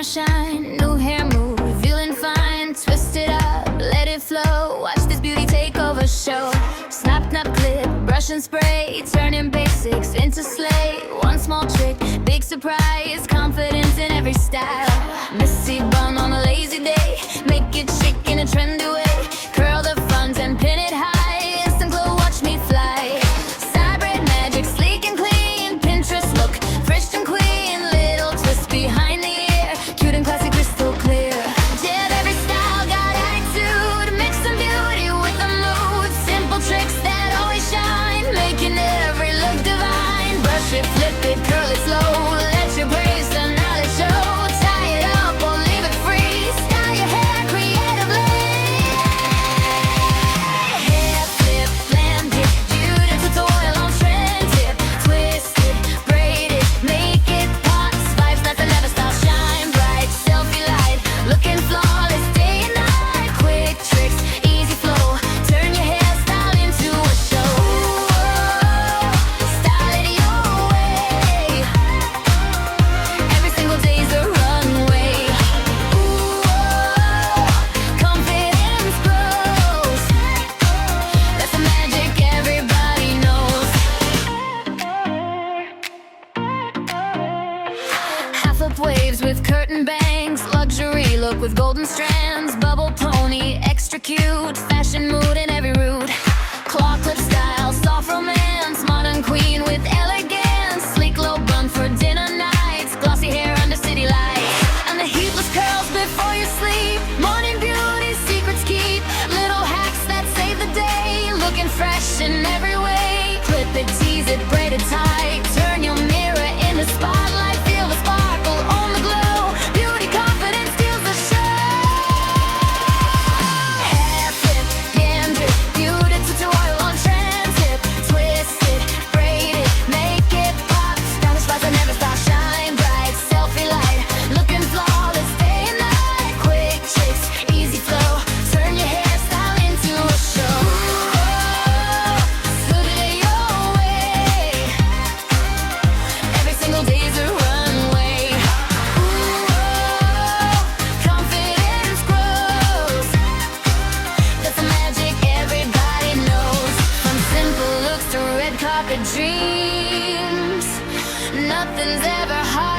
shine, new hair move, feeling fine. Twist it up, let it flow. Watch this beauty take over show. Snap, snap, clip, brush and spray, turning basics into slay. One small trick, big surprise, confidence in every style. Messy bun on a lazy day, make it chic in a trendy way. Curl the front and pin it high, instant glow, watch me fly. Cyber magic, sleek and clean, Pinterest look, fresh and queen. Little twist behind the ear, cute and classy, crystal clear. Yeah, every style got attitude, mix some beauty with the mood. Simple tricks that always shine, making every look divine. Brush it, flip it, curl it slow, let your praise the knowledge show. Tie it up or leave it free, style your hair creatively. Hair flip, blend it, beauty tutorial on trend tip. Twist it, braid it, make it pop. Vibes that the never stop, shine bright, selfie light, looking flawless day and night. Quick tricks, easy flow, turn your hairstyle into a show. Style it your way, every single day's a runway. Confidence grows, that's the magic everybody knows. Half up waves with curtain bangs, luxury look with golden strands. Bubble pony, extra cute, fashion mood in every route. Claw clip style, soft romance, modern queen with elegance. Sleek low bun for dinner nights, glossy hair under city lights. And the heatless curls before you sleep, morning beauty, secrets keep. Little hacks that save the day, looking fresh in every way. Clip it, tease it, braid it tight, turn your mirror in the spotlight. Feel the sparkle on the glow, beauty confidence steals the show. Hair flip, dandruff, beauty tutorial on trend tip. Twist it, braid it, make it pop. Stylish vibes that never stop, shine bright, selfie light, looking flawless day and night. Quick tricks, easy flow, turn your hairstyle into a show. Put it your way, every single day's a runway. Confidence grows, that's the magic everybody knows. From simple looks to red carpet dreams, nothing's ever hard.